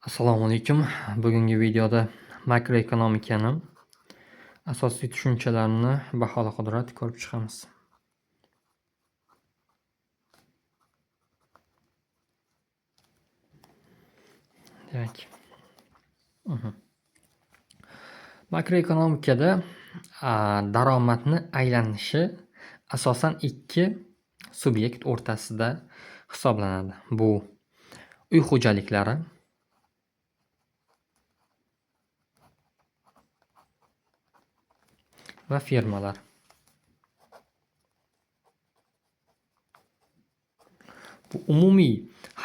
Assalomu alaykum. Bugungi videoda makroekonomikani asosiy tushunchalarini baholi qudrat ko'rib chiqamiz. Demak, makroekonomikada daromadni aylanishi asosan ikki subyekt o'rtasida hisoblanadi. Bu uy xo'jaliklari va fermalar. Bu umumiy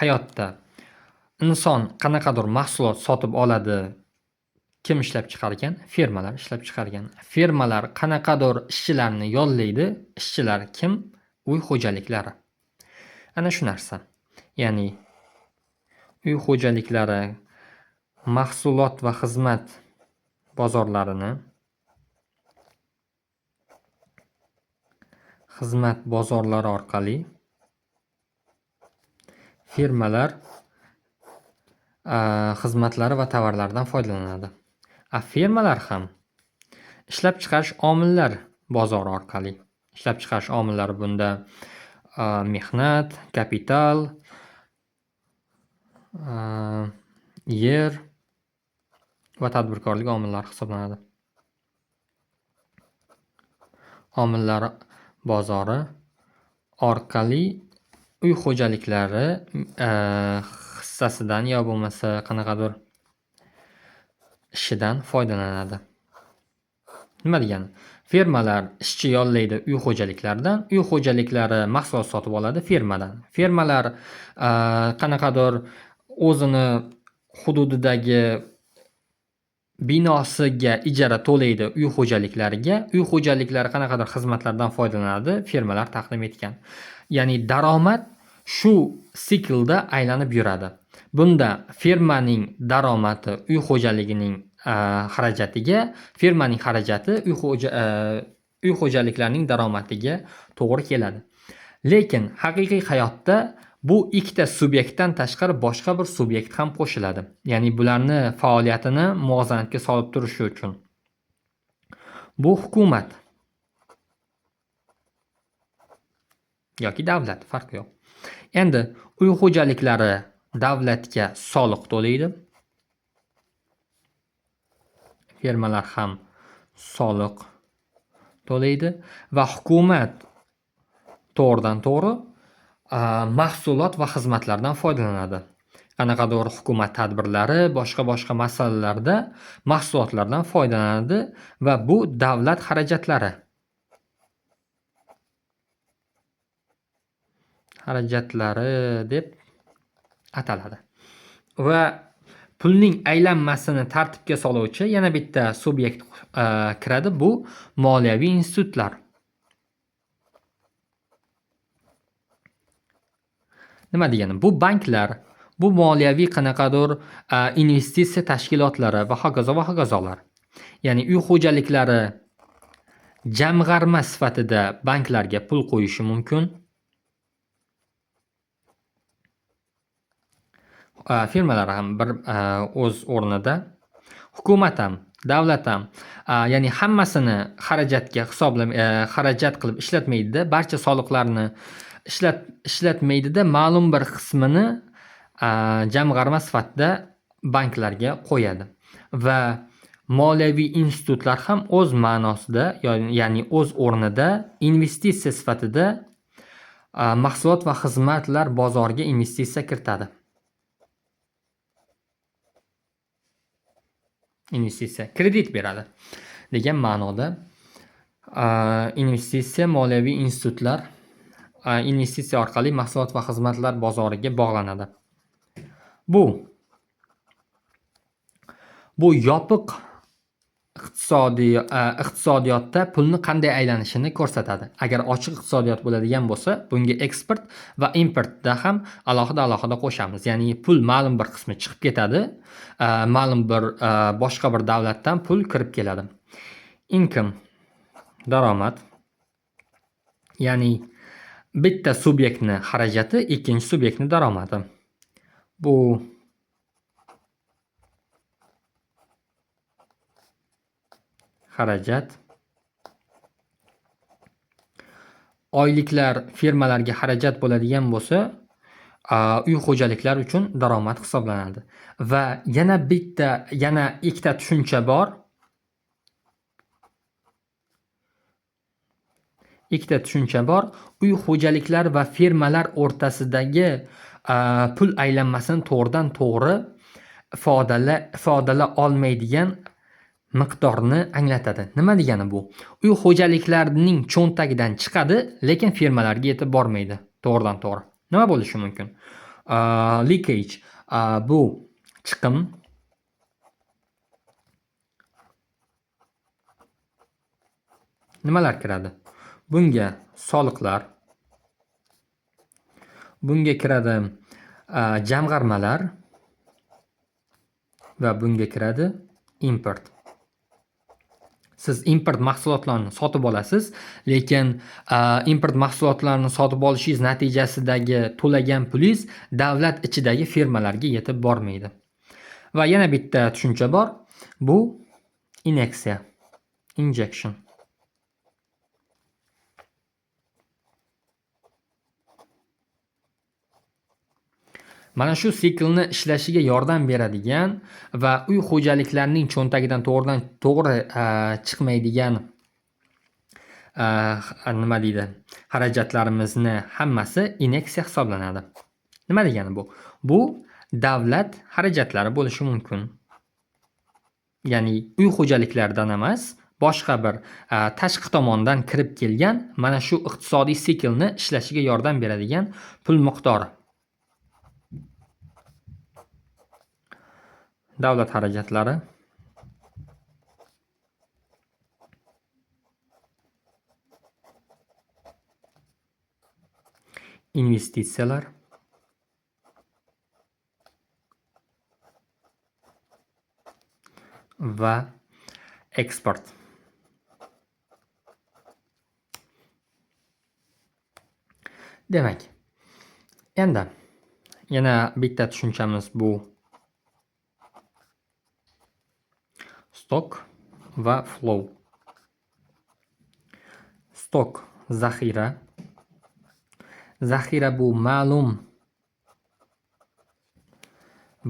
hayotda inson qanaqadir mahsulot sotib oladi, kim ishlab chiqargan? Fermalar ishlab chiqargan. Fermalar qanaqadir ishchilarni yollaydi, ishchilar kim? Uy xo'jaliklari. Ana shu narsa. Ya'ni uy xo'jaliklari mahsulot va xizmat bozorlarini xizmat bozorlari orqali firmalar xizmatlari va tovarlardan foydalanadi. Firmalar ham ishlab chiqarish omillar bozori orqali. Ishlab chiqarish omillari bunda mehnat, kapital, yer va tadbirkorlik omillari hisoblanadi. Omillar bozori orqali uy xo'jaliklari hissasidan yo bo'lmasa qanaqadir ishidan foydalanadi. Nima degani? Fermalar ishchi yollaydi uy xo'jaliklaridan, uy xo'jaliklari mahsulot sotib oladi fermadan. Fermalar qanaqadir o'zini hududidagi binosiga ijara to'laydi uy xo'jaliklariga. Uy xo'jaliklari qanaqadir xizmatlardan foydalanadi, fermalar taqdim etgan. Ya'ni daromad shu siklda aylanib yuradi. Bunda fermaning daromadi uy xo'jaligining xarajatiga, firmaning xarajati uy xo'jaliklarining daromadiga to'g'ri keladi. Lekin haqiqiy hayotda bu ikkita subyektdan tashqari boshqa bir subyekt ham qo'shiladi. Ya'ni bularni faoliyatini muvozanatga solib turishi uchun. Bu hukumat yoki davlat, farqi yo'q. Endi uy xo'jaliklari davlatga soliq to'laydi. Firmalar ham soliq to'laydi va hukumat to'g'ridan to'g'ri mahsulot va xizmatlardan foydalanadi. Qanaqadir hukumat tadbirlari, boshqa masalalarda mahsulotlardan foydalanadi va bu davlat xarajatlari. Deb ataladi. Va pulning aylanmasini tartibga soluvchi yana bitta subyekt kiradi, bu moliyaviy institutlar. Nima degani? Bu banklar, bu moliyaviy qanaqadir investitsiya tashkilotlari va hokazolar. Ya'ni uy xo'jaliklari jamg'arma sifatida banklarga pul qo'yishi mumkin. Firmalar ham bir o'z o'rnida, hukumat ham, davlat ham, ya'ni hammasini xarajat qilib ishlatmaydi-da, barcha soliqlarni ishlatmaydi-da, ma'lum bir qismini jamg'arma sifatida banklarga qo'yadi. Va moliyaviy institutlar ham o'z ma'nosida, ya'ni o'z o'rnida investitsiya sifatida mahsulot va xizmatlar bozoriga investitsiya kiritadi. Investitsiya, kredit beradi degan ma'noda investitsiya moliyaviy institutlar investitsiya orqali mahsulot va xizmatlar bozoriga bog'lanadi. Bu yopiq iqtisodiyotda pulni qanday aylanishini ko'rsatadi. Agar ochiq iqtisodiyot bo'ladigan bo'lsa, bunga eksport va importda ham alohida qo'shamiz. Ya'ni pul ma'lum bir qismi chiqib ketadi, ma'lum bir boshqa bir davlatdan pul kirib keladi. Income, daromad. Ya'ni bitta subyektni xarajati, ikkinchi subyektni daromadi. Bu xarajat. Oyliklar firmalarga xarajat bo'ladigan bo'lsa, uy xo'jaliklari uchun daromad hisoblanadi. Va yana ikkita tushuncha bor. Uy xo'jaliklari va firmalar o'rtasidagi pul aylanmasini to'g'ridan to'g'ri ifodala olmaydigan miqdorni anglatadi. Nima degani bu? Uy xo'jaliklarining cho'ntagidan chiqadi, lekin firmalarga yetib bormaydi to'g'ridan to'g'ri. Nima bo'lishi mumkin? Leakage bu chiqim. Nimalar kiradi? Bunga soliqlar, bunga kiradi jamg'armalar va bunga kiradi import. Siz import mahsulotlarni sotib olasiz, lekin import mahsulotlarni sotib olishingiz natijasidagi to'lagan pulingiz davlat ichidagi firmalarga yetib bormaydi. Va yana bitta tushuncha bor. Bu injection. Mana shu siklni ishlashiga yordam beradigan va uy xo'jaliklarining cho'ntagidan to'g'ridan to'g'ri chiqmaydigan xarajatlarimizni hammasi inyeksiya hisoblanadi. Nima degani bu? Bu davlat xarajatlari bo'lishi mumkin. Ya'ni uy xo'jaliklaridan emas, boshqa bir tashqi tomondan kirib kelgan mana shu iqtisodiy siklni ishlashiga yordam beradigan pul miqdori. Davlat xarajatlari, investitsiyalar, va eksport. Demak, endi yana bitta tushunchamiz bu stock va flow. Stock zaxira. Zaxira bu ma'lum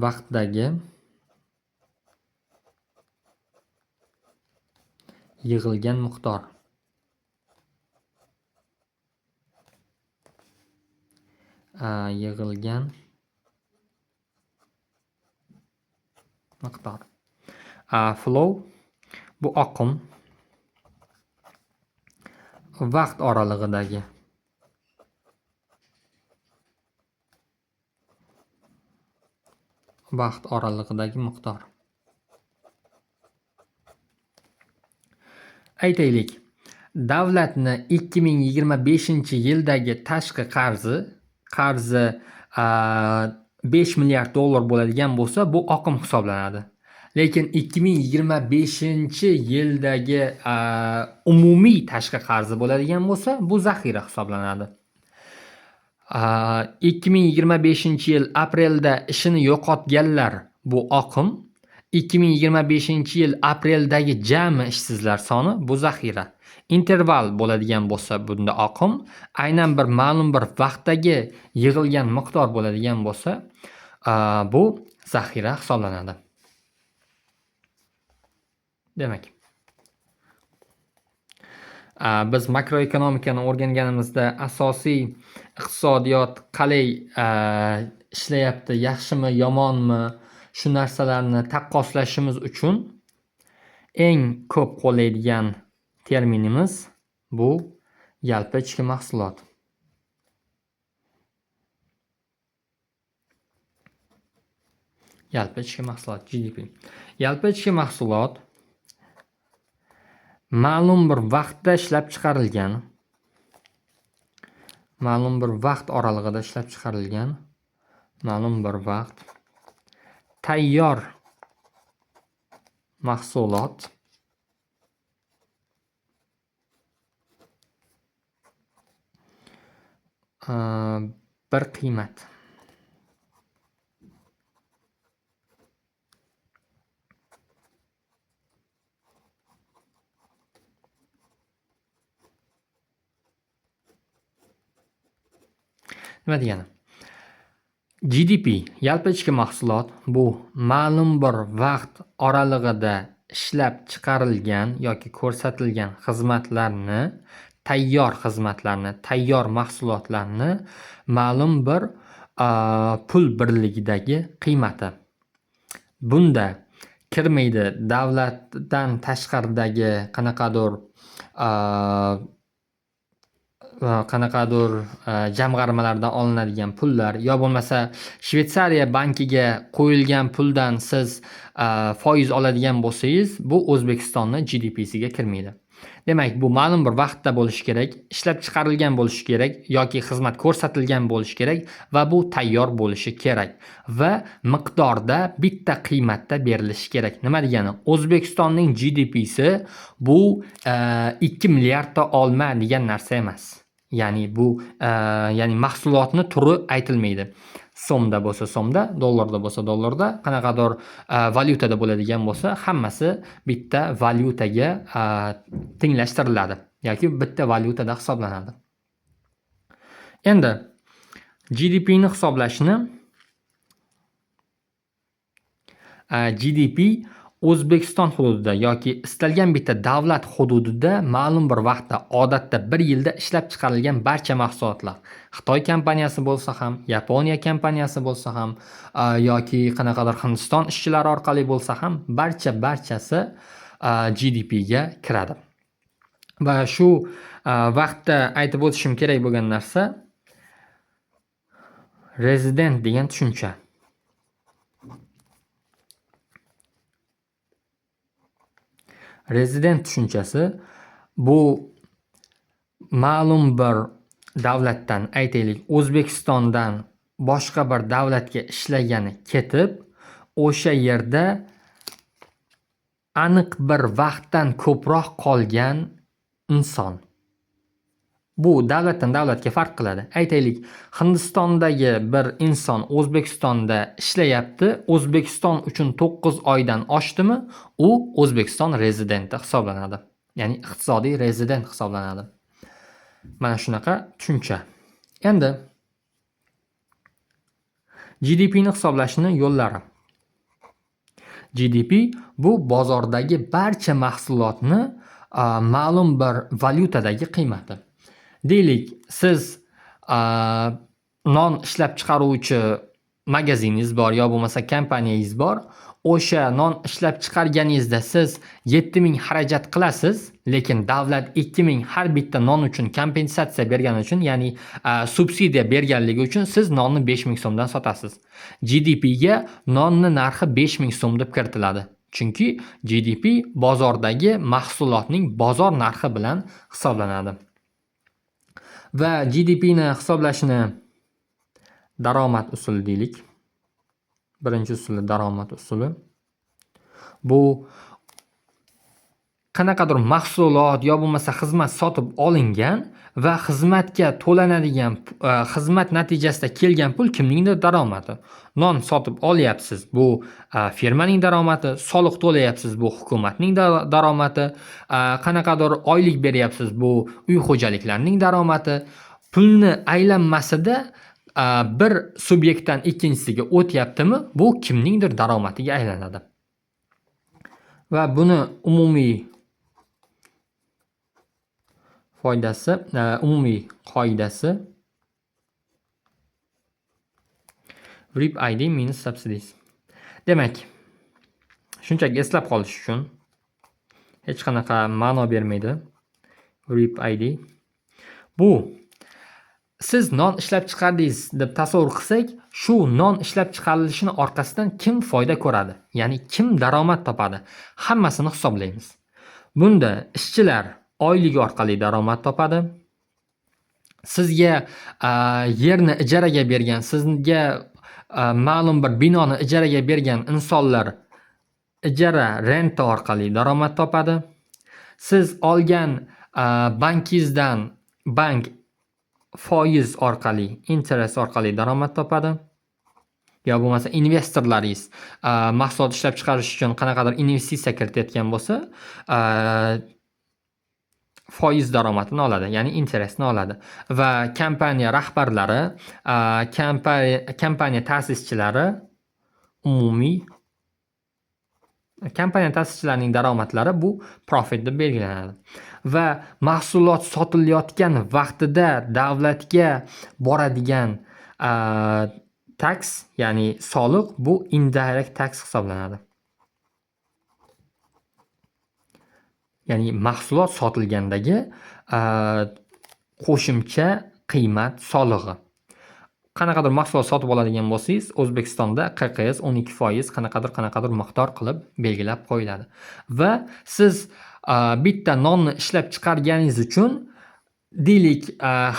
vaqtdagi yig'ilgan miqdor. Flow bu oqim, vaqt oralig'idagi miqdor. Aytaylik, davlatni 2025-yildagi tashqi qarzi 5 milliard dollar bo'ladigan bo'lsa, bu oqim hisoblanadi. Lekin 2025-yildagi umumiy tashqi qarzi bo'ladigan bo'lsa, bu zaxira hisoblanadi. 2025-yil aprelda ishini yo'qotganlar bu oqim. 2025-yil apreldagi jami ishsizlar soni bu zaxira. Interval bo'ladigan bo'lsa, bunda oqim. Aynan bir ma'lum bir vaqtdagi yig'ilgan miqdor bo'ladigan bo'lsa, bu zaxira hisoblanadi. Demak, biz makroekonomikani o'rganganimizda asosiy iqtisodiyot qalay ishlayapti, yaxshimi, yomonmi, shu narsalarni taqqoslashimiz uchun eng ko'p qo'llaydigan terminimiz bu yalpi ichki mahsulot. Yalpi ichki mahsulot GDP. Yalpi ichki mahsulot ma'lum bir vaqtda ishlab chiqarilgan, ma'lum bir vaqt oralig'ida ishlab chiqarilgan, ma'lum bir vaqt tayyor mahsulot bir qiymat. Nima degani? GDP, yalpi ichki mahsulot bu ma'lum bir vaqt oralig'ida ishlab chiqarilgan yoki ko'rsatilgan xizmatlarni, tayyor mahsulotlarni ma'lum bir pul birligidagi qiymati. Bunda kirmaydi davlatdan tashqaridagi qanaqadir jamg'armalardan olinadigan pullar yo bo'lmasa Shvetsariya bankiga qo'yilgan puldan siz foiz oladigan bo'lsangiz, bu O'zbekistonning GDPsiga kirmaydi. Demak, bu ma'lum bir vaqtda bo'lishi kerak, ishlab chiqarilgan bo'lishi kerak yoki xizmat ko'rsatilgan bo'lishi kerak va bu tayyor bo'lishi kerak va miqdorda bitta qiymatda berilishi kerak. Nima degani? O'zbekistonning GDPsi bu 2 milliardta olma degan narsa emas. Ya'ni bu ya'ni mahsulotni turi aytilmaydi. So'mda bo'lsa so'mda, dollarda bo'lsa dollarda, qanaqadir valyutada bo'ladigan bo'lsa, hammasi bitta valyutaga tenglashtiriladi yoki bitta valyutada hisoblanadi. Endi GDP ni hisoblashni GDP O'zbekiston hududida yoki istalgan bitta davlat hududida ma'lum bir vaqtda, odatda 1 yilda ishlab chiqarilgan barcha mahsulotlar, Xitoy kompaniyasi bo'lsa ham, Yaponiya kompaniyasi bo'lsa ham yoki qanaqadir Hindiston ishchilari orqali bo'lsa ham, barchasi GDP ga kiradi. Va shu vaqtda aytib o'tishim kerak bo'lgan narsa resident degan tushuncha. Resident tushunchasi bu ma'lum bir davlatdan, aytaylik O'zbekistondan boshqa bir davlatga ishlagani ketib, o'sha yerda aniq bir vaqtdan ko'proq qolgan inson. Bu davlatdan davlatga farq qiladi. Aytaylik, Hindistondagi bir inson O'zbekistonda ishlayapti, O'zbekiston uchun 9 oydan oshdimi, u O'zbekiston rezidenti hisoblanadi. Ya'ni iqtisodiy rezident hisoblanadi. Mana shunaqa tushuncha. Endi GDP ni hisoblashning yo'llari. GDP bu bozordagi barcha mahsulotni ma'lum bir valyutadagi qiymati. Deylik, siz non ishlab chiqaruvchi magaziningiz bor yo bo'lmasa kompaniyangiz bor. O'sha non ishlab chiqarganingizda siz 7000 xarajat qilasiz, lekin davlat 2000 har bitta non uchun kompensatsiya bergani uchun, ya'ni subsidiya berganligi uchun siz nonni 5000 so'mdan sotasiz. GDP ga nonni narxi 5000 so'm deb kiritiladi. Chunki GDP bozordagi mahsulotning bozor narxi bilan hisoblanadi. Va GDP ni hisoblashni daromad usuli deylik. Birinchi usuli daromad usuli. Bu qanaqadir mahsulot yo bo'lmasa xizmat sotib olingan va xizmatga to'lanadigan xizmat natijasida kelgan pul kimningdir daromadi. Non sotib olyapsiz, bu firmaning daromadi, soliq to'layapsiz, bu hukumatning daromadi, qanaqadir oylik beryapsiz, bu uy xo'jaliklarining daromadi. Pulni aylanmasida bir subyektdan ikkinchisiga o'tyaptimi, bu kimningdir daromadiga aylanadi. Va buni umumiy foydasi, umumiy qoidasi RIP ID minus subsidies. Demak, shunchaki eslab qolish uchun hech qanaqa ma'no bermaydi RIP ID. Bu siz non ishlab chiqardingiz deb tasavvur qilsak, shu non ishlab chiqarilishining orqasidan kim foyda ko'radi? Ya'ni kim daromad topadi? Hammasini hisoblaymiz. Bunda ishchilar oyligi orqali daromad topadi. Sizga yerni ijaraga bergan, sizga ma'lum bir binoni ijaraga bergan insonlar ijara renta orqali daromad topadi. Siz olgan bankingizdan bank foiz orqali, interest orqali daromad topadi. Yo bo'lmasa investorlaringiz mahsulot ishlab chiqarish uchun qanaqadir investitsiya kiritayotgan bo'lsa, foiz daromadini oladi, ya'ni interestni oladi. Va kompaniya rahbarlari, kompaniya ta'sischilari umumiy kompaniya ta'sischilarining daromadlari bu profit deb belgilanadi. Va mahsulot sotilayotgan vaqtida davlatga boradigan tax, ya'ni soliq, bu indirect tax hisoblanadi. Ya'ni mahsulot sotilgandagi qo'shimcha qiymat solig'i. Qanaqadir mahsulot sotib oladigan bo'lsangiz, O'zbekistonda QQS 12% qanaqadir miqdor qilib belgilab qo'yiladi. Va siz bitta nonni ishlab chiqarganingiz uchun deylik,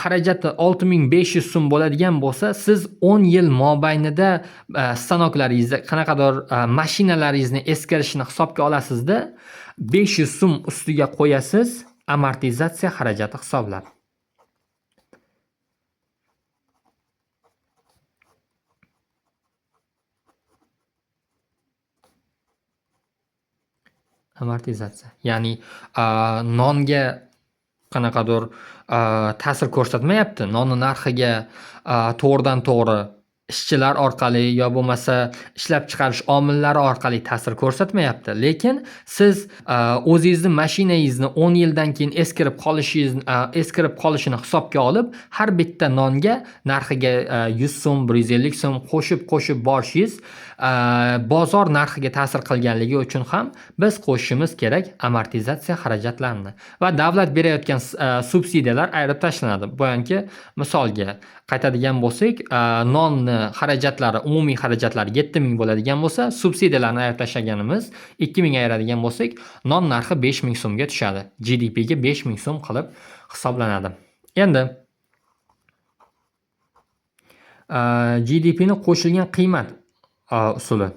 xarajati 6500 so'm bo'ladigan bo'lsa, siz 10 yil mobaynida stanoklaringizni, qanaqadir mashinalaringizni eskirishini hisobga olasizda, 500 so'm ustiga qo'yasiz, amortizatsiya xarajati hisoblab. Amortizatsiya, ya'ni nonga qanaqadir ta'sir ko'rsatmayapti. Nonni narxiga to'g'ridan to'g'ri ishchilar orqali yo bo'lmasa ishlab chiqarish omillari orqali ta'sir ko'rsatmayapti. Lekin siz o'zingizni mashinangizni 10 yildan keyin eskirib qolishini hisobga olib, har bitta nonga narxiga 100 so'm, 150 so'm qo'shib borishingiz bozor narxiga ta'sir qilganligi uchun ham biz qo'shishimiz kerak amortizatsiya xarajatlarini. Va davlat berayotgan subsidiyalar ayirib tashlanadi. Boyanki misolga qaytadigan bo'lsak, nonni xarajatlari, umumiy xarajatlari 7000 bo'ladigan bo'lsa, subsidiyalarni ayirib tashlaganimiz 2000 ayiradigan bo'lsak, non narxi 5000 so'mga tushadi. GDP ga 5000 so'm qilib hisoblanadi. Endi GDP ni qo'shilgan qiymat usuli.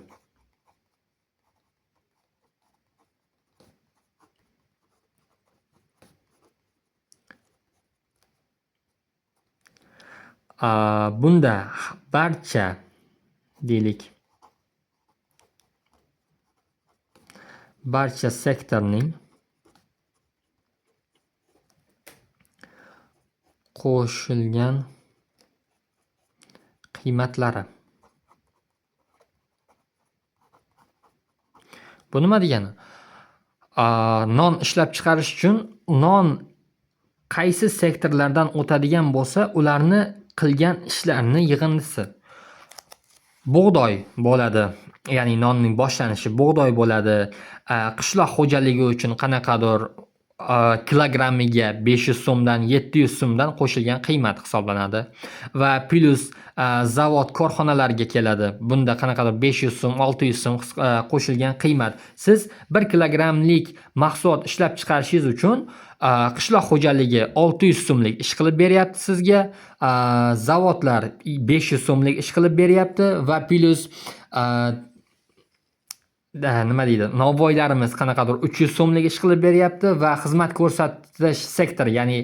Bunda barcha deylik, barcha sektorning qo'shilgan qiymatlari. Bu nima degani? Non ishlab chiqarish uchun non qaysi sektorlardan o'tadigan bo'lsa, ularni qilgan ishlarni yig'indisi. Bug'doy bo'ladi, ya'ni nonning boshlanishi bug'doy bo'ladi. Qishloq xo'jaligi uchun qanaqadir kilogrammiga 500 so'mdan 700 so'mdan qo'shilgan qiymat hisoblanadi. Va plus zavod, korxonalarga keladi. Bunda qanaqadir 500 so'm, 600 so'm qo'shilgan qiymat. Siz 1 kilogrammlik mahsulot ishlab chiqarishingiz uchun qishloq xo'jaligi 600 so'mlik ish qilib beryapti sizga, zavodlar 500 so'mlik ish qilib beryapti va plus nima deydi, novvoylarimiz qanaqadir 300 so'mlik ish qilib beryapti va xizmat ko'rsatish sektori, ya'ni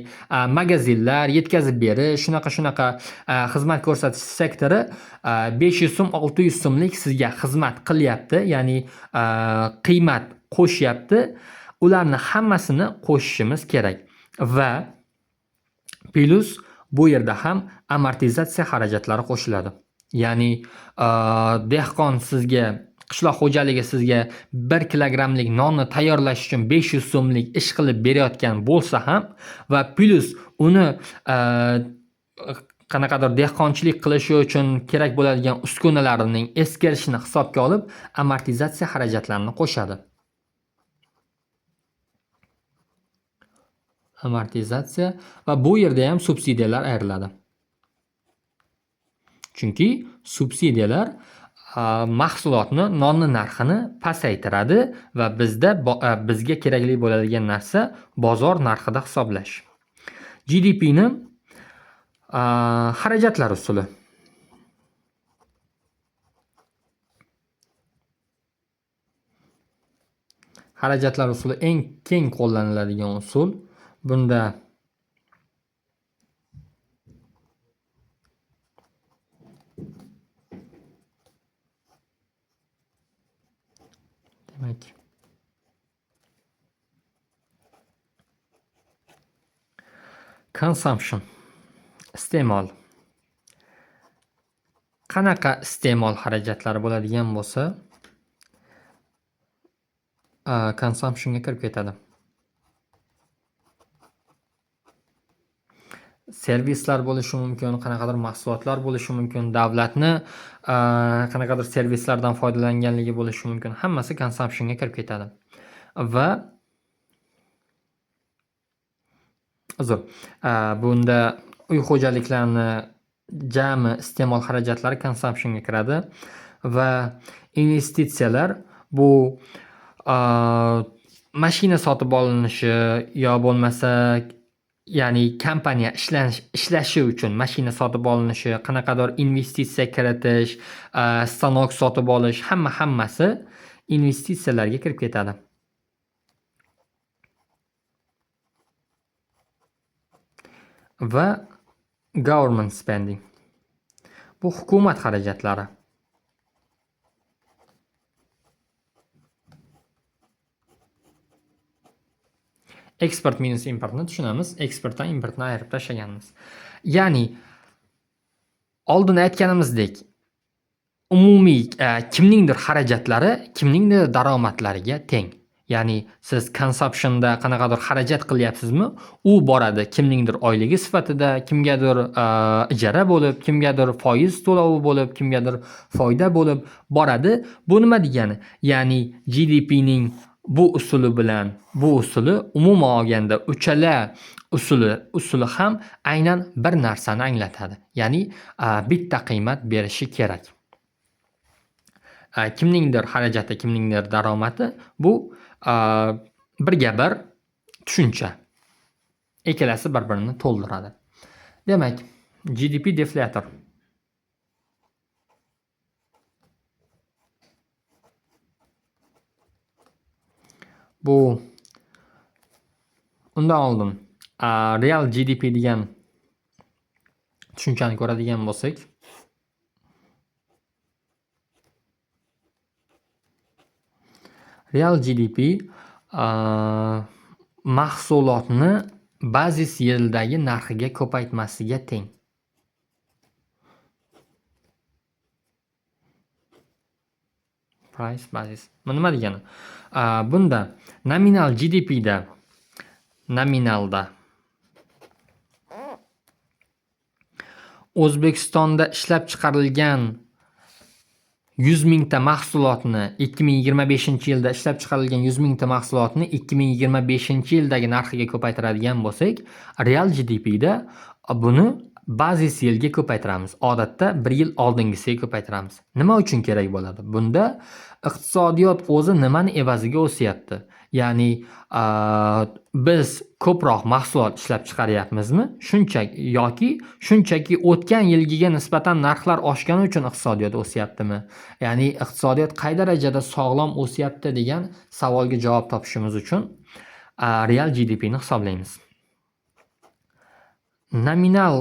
magazinlar, yetkazib berish, shunaqa xizmat ko'rsatish sektori 500 so'm, 600 so'mlik sizga xizmat qilyapti, ya'ni qiymat qo'shyapti. Ularni hammasini qo'shishimiz kerak va plus bu yerda ham amortizatsiya xarajatlari qo'shiladi. Ya'ni dehqon sizga, qishloq xo'jaligi sizga 1 kilogrammlik nonni tayyorlash uchun 500 so'mlik ish qilib berayotgan bo'lsa ham va plus uni qanaqadir dehqonchilik qilishi uchun kerak bo'ladigan uskunalarining eskirishini hisobga olib, amortizatsiya xarajatlarini qo'shadi. Amortizatsiya va bu yerda ham subsidiyalar ayriladi. Chunki subsidiyalar mahsulotni, nonni narxini pasaytiradi va bizga kerakli bo'ladigan narsa bozor narxida hisoblash. GDP ni xarajatlar usuli. Xarajatlar usuli eng keng qo'llaniladigan usul. Bunda demak Consumption. Iste'mol. Qanaqa iste'mol xarajatlari bo'ladigan bo'lsa, consumptionga kirib ketadi. Servislar bo'lishi mumkin, qanaqadir mahsulotlar bo'lishi mumkin, davlatni qanaqadir servislardan foydalanganligi bo'lishi mumkin. Hammasi consumptionga kirib ketadi. Va bunda uy xo'jaliklarini jami iste'mol xarajatlari consumptionga kiradi va investitsiyalar bu mashina sotib olinishi yo bo'lmasa ya'ni kompaniya ishlashi uchun mashina sotib olinishi, qanaqadir investitsiya kiritish, stanok sotib olish, hammasi investitsiyalarga kirib ketadi. Va government spending. Bu hukumat xarajatlari. Eksport minus importni tushunamiz. Eksportdan importni ayirib tashlaganmiz. Ya'ni oldin aytganimizdek, umumiy kimningdir xarajatlari kimningdir daromadlariga teng. Ya'ni siz consumptionda qanaqadir xarajat qilyapsizmi, u boradi kimningdir oyligi sifatida, kimgadir ijara bo'lib, kimgadir foiz to'lovi bo'lib, kimgadir foyda bo'lib boradi. Bu nima degani? Ya'ni GDPning bu usuli bilan bu usuli umuman olganda uchala usuli ham aynan bir narsani anglatadi. Ya'ni bitta qiymat berishi kerak. Kimningdir xarajati, kimningdir daromadi bu birga bir tushuncha. Ikkalasi bir-birini to'ldiradi. Demak, GDP deflator. Bu undan oldin real GDP degan tushunchani ko'radigan bo'lsak, real GDP mahsulotni bazis yildagi narxiga ko'paytmasiga teng. Price basis. Bu nima degani? Bunda nominal GDPda O'zbekistonda ishlab chiqarilgan 100 mingta mahsulotni 2025-yilda ishlab chiqarilgan 100 mingta mahsulotni 2025-yildagi narxiga ko'paytiradigan bo'lsak, real GDPda buni bazis yilga ko'paytiramiz. Odatda 1 yil oldingisiga ko'paytiramiz. Nima uchun kerak bo'ladi? Bunda iqtisodiyot o'zi nimani evaziga o'syapti? Ya'ni biz ko'proq mahsulot ishlab chiqaryapmizmi? Shunchaki o'tgan yilgiga nisbatan narxlar oshgani uchun iqtisodiyot o'syaptimi? Ya'ni iqtisodiyot qay darajada sog'lom o'syapti degan savolga javob topishimiz uchun real GDP ni hisoblaymiz. Nominal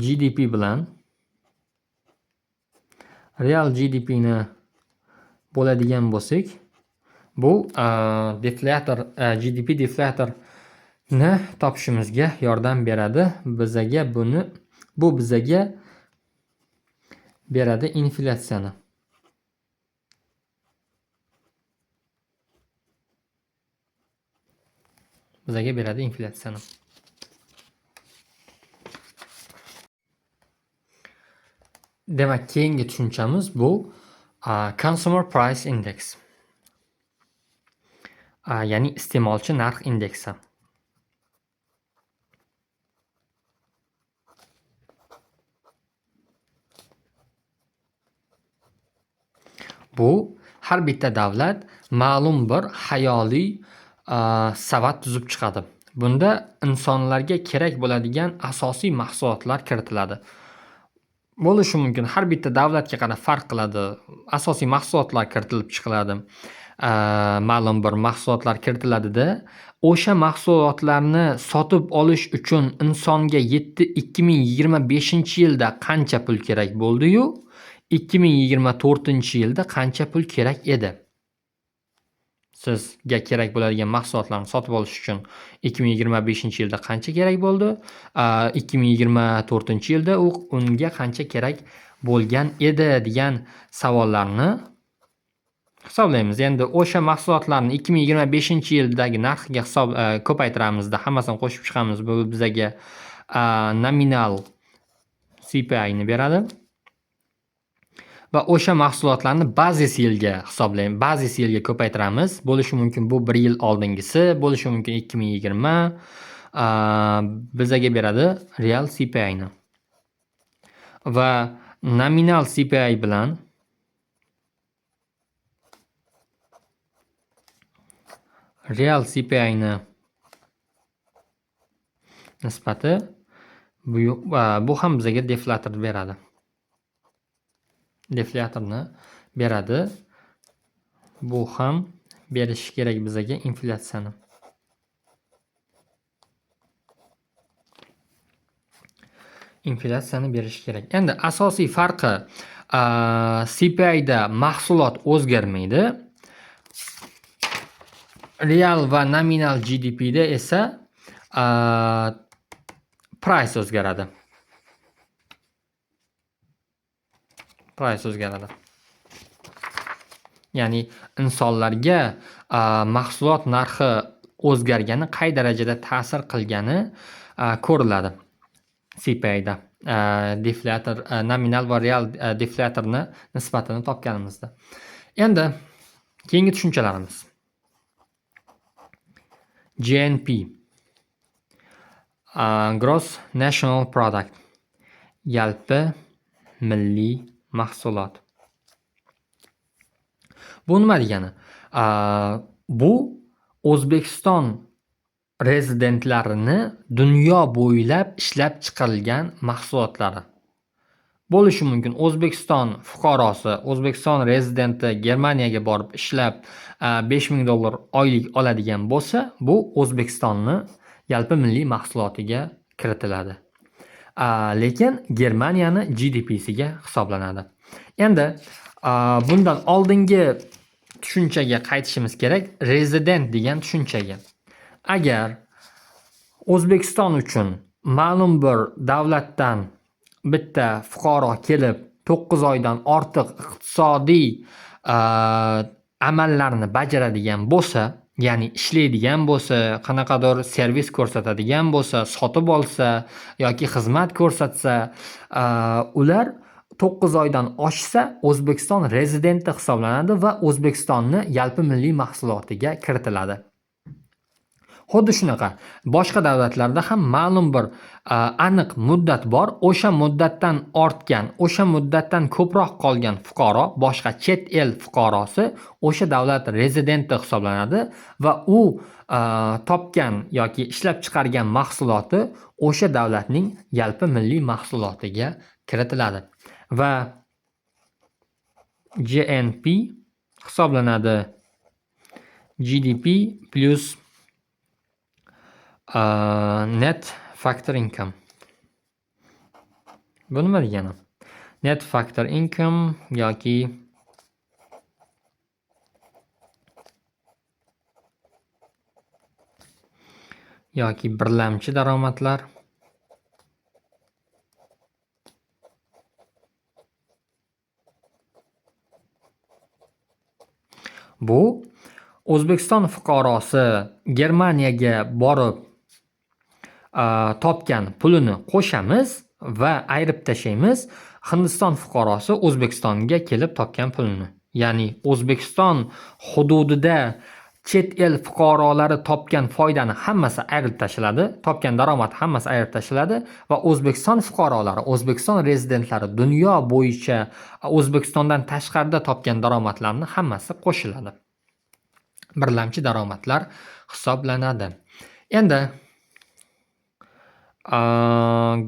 GDP bilan real GDP ni bo'ladigan bo'lsak, bu deflator, GDP deflator ni topishimizga yordam beradi. Bu bizaga beradi inflyatsiyani. Demak, keyingi tushunchamiz bu Consumer Price Index. Ya'ni iste'molchi narx indeksi. Bu har bitta davlat ma'lum bir hayoliy savat tuzib chiqadi. Bunda insonlarga kerak bo'ladigan asosiy mahsulotlar kiritiladi. Bo'lishi mumkin, har bitta davlatga qarab farq qiladi. Asosiy mahsulotlar kiritilib chiqiladi. Ma'lum bir mahsulotlar kiritiladida, o'sha mahsulotlarni sotib olish uchun insonga 2025-yilda qancha pul kerak bo'ldi-yu, 2024-yilda qancha pul kerak edi. sizga kerak bo'ladigan mahsulotlarni sotib olish uchun 2025-yilda qancha kerak bo'ldi? 2024-yilda unga qancha kerak bo'lgan edi degan savollarni hisoblaymiz. Endi o'sha mahsulotlarni 2025-yildagi narxiga ko'paytiramizda hammasini qo'shib chiqamiz. Bu bizga nominal CPI ni beradi. Va o'sha mahsulotlarni bazis yilga hisoblaymiz. Bazis yilga ko'paytiramiz. Bo'lishi mumkin bu 1 yil oldingisi, bo'lishi mumkin 2020. Bizga beradi real CPI ni. Va nominal CPI bilan real CPI ni nisbati bu ham bizga deflator beradi. Deflatorni beradi. Bu ham berishi kerak bizga inflyatsiyani. Inflyatsiyani berishi kerak. Endi asosiy farqi CPI da mahsulot o'zgarmaydi. Real va nominal GDP da esa price o'zgaradi. Price o'zgaradi. Ya'ni insonlarga mahsulot narxi o'zgargani qay darajada ta'sir qilgani ko'riladi CPI da. Deflator, nominal va real deflatorni nisbatini topganimizda. Endi keyingi tushunchalarimiz. GNP, Gross National Product, yalpi milliy mahsulot. Bu nima degani? Bu O'zbekiston rezidentlarini dunyo bo'ylab ishlab chiqarilgan mahsulotlari. Bo'lishi mumkin O'zbekiston fuqarosi, O'zbekiston rezidenti Germaniyaga borib ishlab $5000 oylik oladigan bo'lsa, bu O'zbekistonni yalpi milliy mahsulotiga kiritiladi. Lekin Germaniyani GDPsiga hisoblanadi. Endi bundan oldingi tushunchaga qaytishimiz kerak, rezident degan tushunchaga. Agar O'zbekiston uchun ma'lum bir davlatdan bitta fuqaro kelib 9 oydan ortiq iqtisodiy amallarni bajaradigan bo'lsa, ya'ni ishlaydigan bo'lsa, qanaqadir servis ko'rsatadigan bo'lsa, sotib olsa yoki xizmat ko'rsatsa, ular 9 oydan oshsa O'zbekiston rezidenti hisoblanadi va O'zbekistonni yalpi milliy mahsulotiga kiritiladi. Xuddi shunaqa boshqa davlatlarda ham ma'lum bir aniq muddat bor. O'sha muddatdan ortgan, o'sha muddatdan ko'proq qolgan fuqaro, boshqa chet el fuqarosi o'sha davlat rezidenti hisoblanadi va u topgan yoki ishlab chiqargan mahsuloti o'sha davlatning yalpi milliy mahsulotiga kiritiladi. Va GNP hisoblanadi GDP plus net factor income. Bu nima degani? Net factor income yoki birlamchi daromadlar. Bu O'zbekiston fuqarosi Germaniyaga borib topgan pulini qo'shamiz va ayirib tashlaymiz. Hindiston fuqarosi O'zbekistonga kelib topgan pulini. Ya'ni O'zbekiston hududida chet el fuqarolari topgan foydani hammasi ayirib tashlanadi, topgan daromad hammasi ayirib tashlanadi va O'zbekiston fuqarolari, O'zbekiston rezidentlari dunyo bo'yicha O'zbekistondan tashqarida topgan daromadlarni hammasi qo'shiladi. Birlamchi daromadlar hisoblanadi. Endi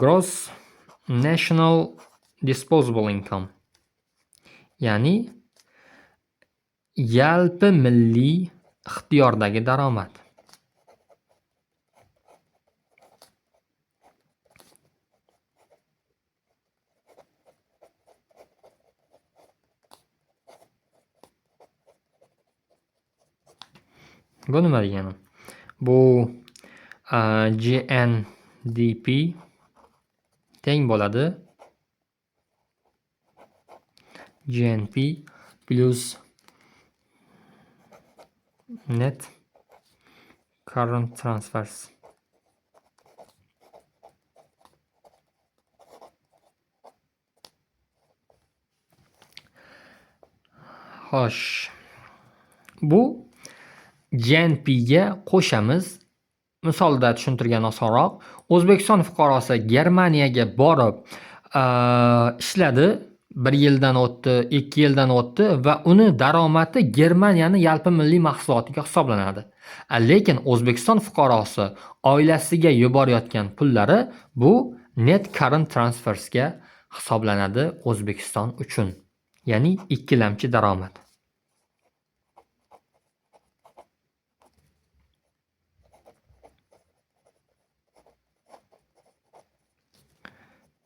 Gross National Disposable Income, ya'ni yalpi milliy ixtiyordagi daromad. Bu nima degani? Bu GNDP teng bo'ladi GNP plus net current transfers. Xo'sh, bu GNP ga qo'shamiz. Misolda tushuntirgan osonroq. O'zbekiston fuqarosi Germaniyaga borib ishladi, 1 yildan o'tdi, 2 yildan o'tdi va uni daromadi Germaniyani yalpi milliy mahsulotiga hisoblanadi. Lekin O'zbekiston fuqarosi oilasiga yuborayotgan pullari bu net current transfers ga hisoblanadi O'zbekiston uchun. Ya'ni ikkilamchi daromad.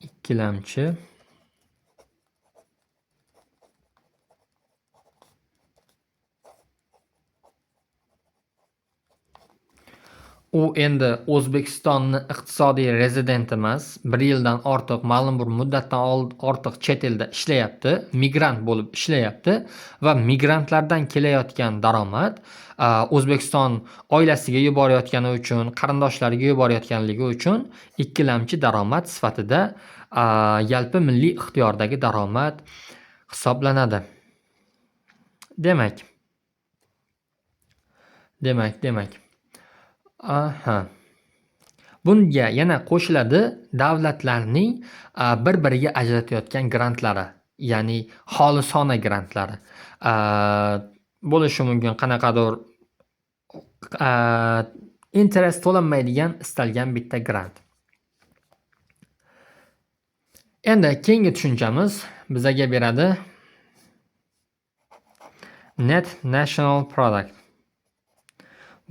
Ikkilamchi u endi O'zbekistonni iqtisodiy rezidenti emas, 1 yildan ortiq, ma'lum bir muddatdan ortiq chet elda ishlayapti, migrant bo'lib ishlayapti va migrantlardan kelayotgan daromad O'zbekiston oilasiga yuborayotgani uchun, qarindoshlariga yuborayotganligi uchun ikkilamchi daromad sifatida yalpi milliy ixtiyordagi daromad hisoblanadi. Demak. Aha. Bunga yana qo'shiladi davlatlarning bir-biriga ajratayotgan grantlari, ya'ni xolisona grantlari. Bo'lishi mumkin qanaqadir interest to'lanmaydigan istalgan bitta grant. Endi keyingi tushunchamiz bizaga beradi net national product.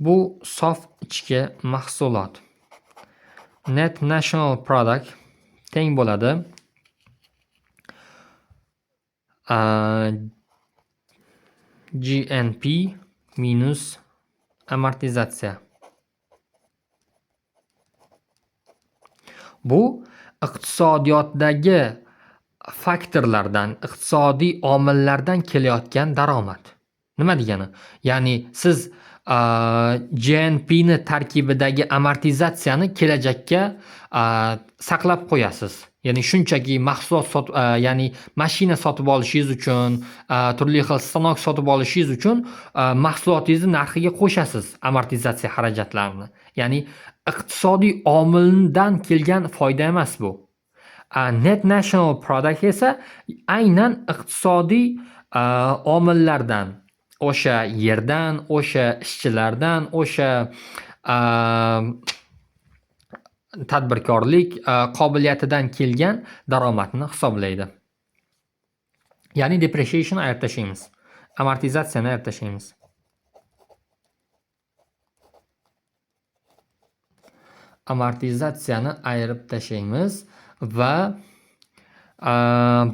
Bu sof ichki mahsulot. Net national product teng bo'ladi GNP minus amortizatsiya. Bu iqtisodiyotdagi faktorlardan, iqtisodiy omillardan kelayotgan daromad. Nima degani? Ya'ni siz GNP ni tarkibidagi amortizatsiyani kelajakka saqlab qo'yasiz. Ya'ni shunchaki mahsulot ya'ni mashina sotib olishingiz uchun, turli xil stanok sotib olishingiz uchun mahsulotingizni narxiga qo'shasiz amortizatsiya xarajatlarini. Ya'ni iqtisodiy omildan kelgan foyda emas bu. Net national product esa aynan iqtisodiy omillardan, o'sha yerdan, o'sha ishchilardan, o'sha tadbirkorlik qobiliyatidan kelgan daromadni hisoblaydi. Ya'ni depreciation ayirib tashlaymiz. Amortizatsiyani ayirib tashlaymiz. Amortizatsiyani ayirib tashlaymiz va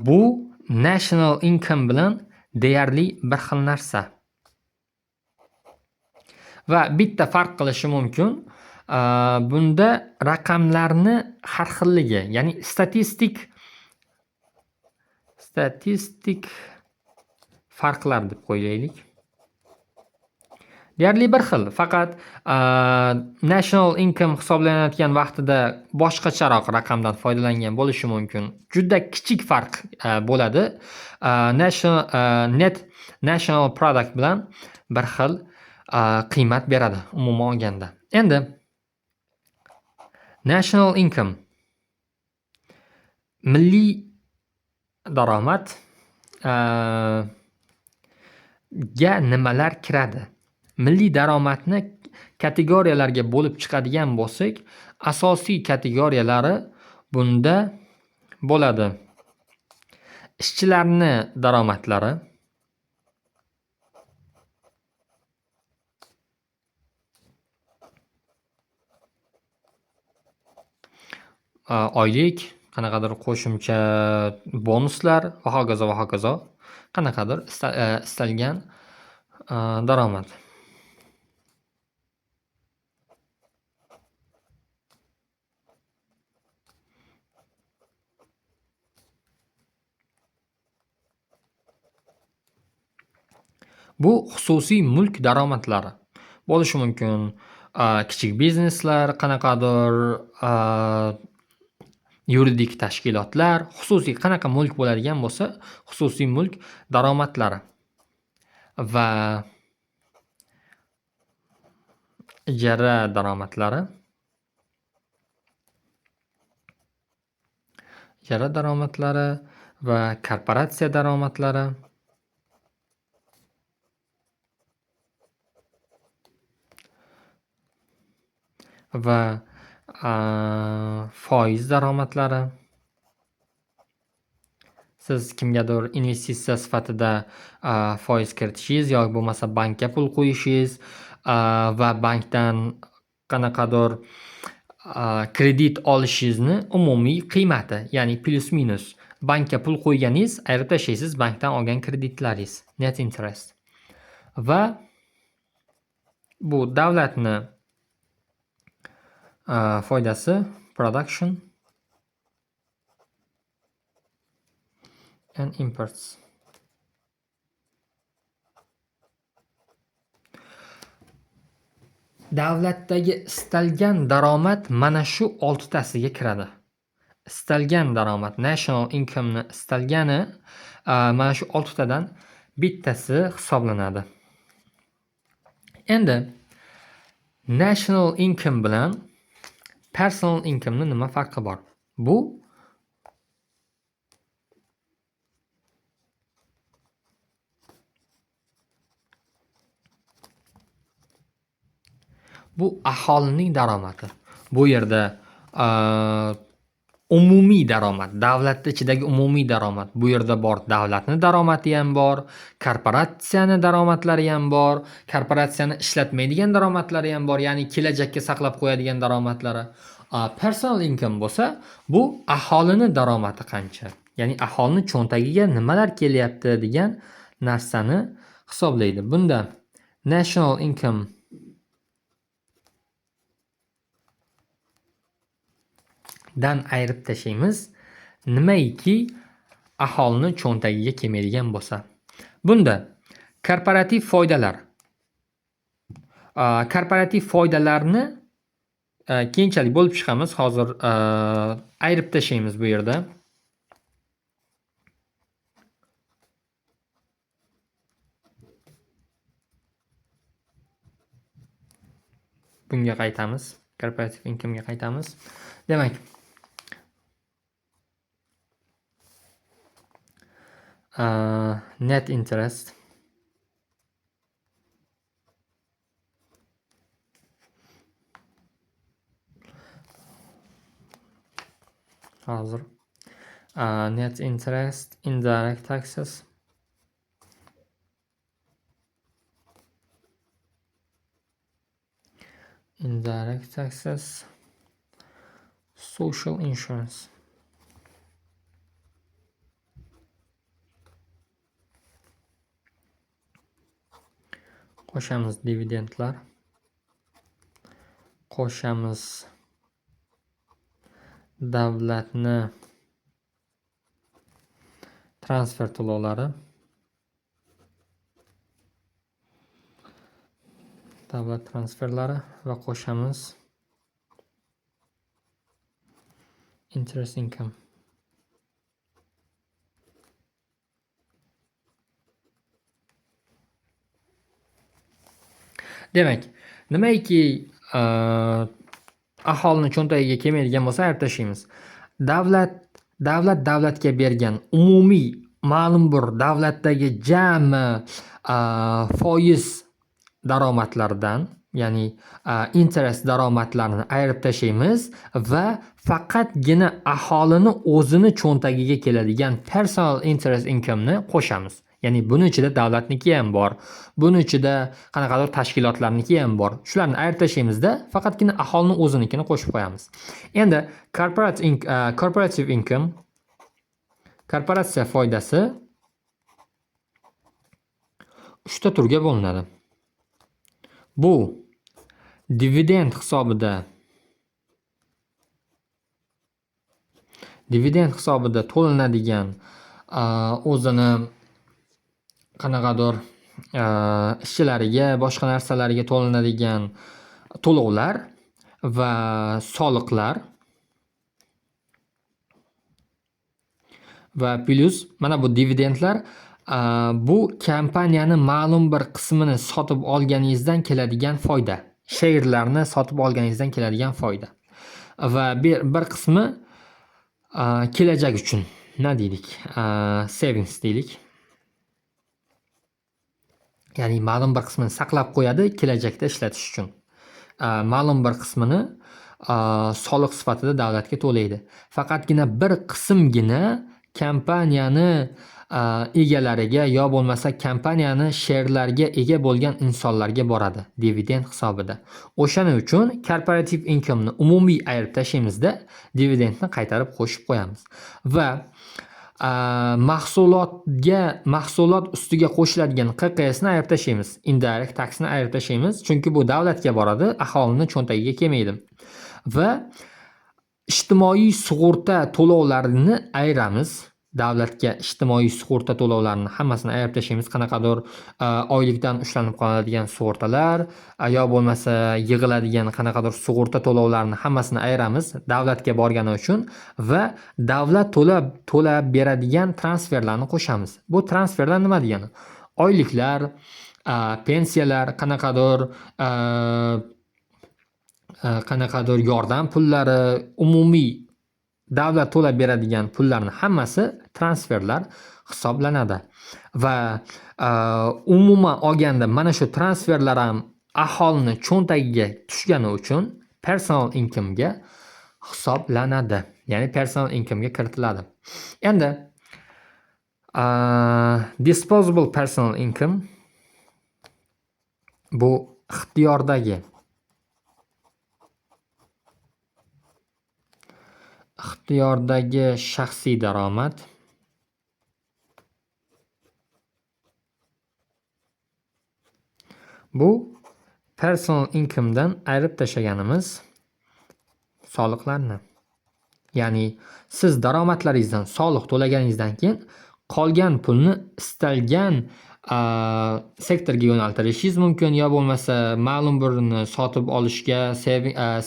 bu national income bilan deyarli bir xil narsa. Va bitta farq qilishi mumkin. Bunda raqamlarni har xilligi, ya'ni statistik farqlar deb qo'yaylik. Deyarli bir xil, faqat national income hisoblanayotgan vaqtida boshqacharoq raqamdan foydalangan bo'lishi mumkin. Juda kichik farq bo'ladi. Net national product bilan bir xil qiymat beradi umuman olganda. Endi national income milliy daromad ga nimalar kiradi? Milliy daromadni kategoriyalarga bo'lib chiqadigan bo'lsak, asosiy kategoriyalari bunda bo'ladi. Ishchilarni daromadlari, oylik, qanaqadir qo'shimcha bonuslar va hokazo, qanaqadir istalgan daromad. Bu xususiy mulk daromadlari bo'lishi mumkin. Kichik bizneslar, qanaqadir yuridik tashkilotlar, xususiy qanaqa mulk bo'ladigan bo'lsa, xususiy mulk daromadlari va ijara daromadlari, va korporatsiya daromadlari va foiz daromadlari. Siz kimgadir investitsiya sifatida foiz kiritishingiz yoki bo'lmasa bankka pul qo'yishingiz va bankdan qanaqadir kredit olishingizni umumiy qiymati, ya'ni plus minus bankka pul qo'yganingiz, ayirib tashlaysiz bankdan olgan kreditlaringiz, net interest. Va bu davlatni foydasi, production and imports. Davlatdagi istalgan daromad mana shu 6 tasiga kiradi. Istalgan daromad, national income'ni istalgani mana shu 6 tadan bittasi hisoblanadi. Endi national income bilan personal income'ni nima farqi bor? Bu aholining daromadi. Bu yerda umumiy daromad, davlat ichidagi umumiy daromad. Bu yerda bor, davlatni daromadi ham bor, korporatsiyani daromadlari ham bor, korporatsiyani ishlatmaydigan daromadlari ham bor, ya'ni kelajakka saqlab qo'yadigan daromadlari. Personal income bo'lsa, bu aholini daromadi qancha. Ya'ni aholini cho'ntagiga nimalar kelyapti degan narsani hisoblaydi. Bunda national income dan ayirib tashlaymiz, nimaiki aholini cho'ntagiga kelmaydigan bo'lsa. Bunda korporativ foydalar. Korporativ foydalarni keyinchalik bo'lib chiqamiz. Hozir ayirib tashlaymiz bu yerda. Bunga qaytamiz. Korporativ income'ga qaytamiz. Demak, net interest hozir net interest, indirect taxes, social insurance. Qo'shamiz dividendlar. Qo'shamiz davlatni transfer to'lovlari. Davlat transferlari va qo'shamiz interest income. Demak, nimaiki aholini cho'ntagiga kelmaydigan bo'lsa, ayirib tashlaymiz. Davlatga bergan umumiy ma'lum bir davlatdagi jami foiz daromadlaridan, ya'ni interest daromadlarini ayirib tashlaymiz va faqatgina aholini o'zini cho'ntagiga keladigan personal interest income'ni qo'shamiz. Ya'ni buni ichida davlatniki ham bor, buni ichida qanaqadir tashkilotlarniki ham bor. Shularni ayirib tashlaymizda, faqatgina aholini o'zinikini qo'shib qo'yamiz. Endi corporative income, korporatsiya foydasi 3 ta turga bo'linadi. Bu dividend hisobida to'lanadigan o'zini qanaqadir ishchilariga, boshqa narsalarga to'lanadigan to'lovlar va soliqlar va plyus mana bu dividendlar bu kompaniyani ma'lum bir qismini sotib olganingizdan keladigan foyda. Sharelarni sotib olganingizdan keladigan foyda. Va bir qismi kelajak uchun nima deylik? Savings deylik. Ya'ni ma'lum bir qismini saqlab qo'yadi kelajakda ishlatish uchun. Ma'lum bir qismini soliq sifatida davlatga to'laydi. Faqatgina bir qismgina kompaniyani egalariga yo bo'lmasa kompaniyani sherlarga ega bo'lgan insonlarga boradi dividend hisobida. O'shaning uchun corporative income'ni umumiy ayirib tashlaymizda dividendni qaytarib qo'shib qo'yamiz. Va mahsulot ustiga qo'shiladigan QQSni ayirib tashlaymiz. Indirect taxni ayirib tashlaymiz, chunki bu davlatga boradi, aholini cho'ntagiga kelmaydi. Va ijtimoiy sug'urta to'lovlarini ayiramiz. Davlatga ijtimoiy sug'urta to'lovlarini hammasini ayirib tashlaymiz. Qanaqadir oylikdan ushlanib qolinadigan sug'urtalar yo bo'lmasa yig'iladigan qanaqadir sug'urta to'lovlarini hammasini ayiramiz davlatga borgani uchun va davlat to'lab beradigan transferlarni qo'shamiz. Bu transferlar nima degani? Oyliklar, pensiyalar, qanaqadir yordam pullari, umumiy davlat to'lab beradigan pullarni hammasi transferlar hisoblanadi. Va umuman olganda mana shu transferlar ham aholini cho'ntagiga tushgani uchun personal income ga hisoblanadi. Ya'ni personal income ga kiritiladi. Endi disposable personal income bu ixtiyordagi shaxsiy daromad. Bu personal income dan ayirib tashlaganimiz soliqlarni. Ya'ni siz daromadlaringizdan soliq to'laganingizdan keyin qolgan pulni istalgan sektorga yo'naltirishingiz mumkin yo bo'lmasa ma'lum birini sotib olishga,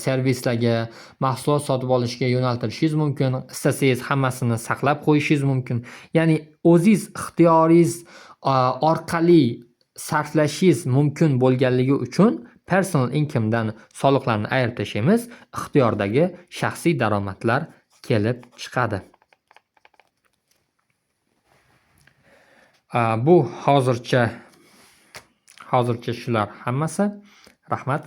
servislarga, mahsulot sotib olishga yo'naltirishingiz mumkin. Istasangiz hammasini saqlab qo'yishingiz mumkin. Ya'ni o'zingiz ixtiyoringiz orqali sarflashingiz mumkin bo'lganligi uchun personal income dan soliqlarni ayirib tashlaymiz. Ixtiyordagi shaxsiy daromadlar kelib chiqadi. Bu hozircha shular hammasi. Rahmat.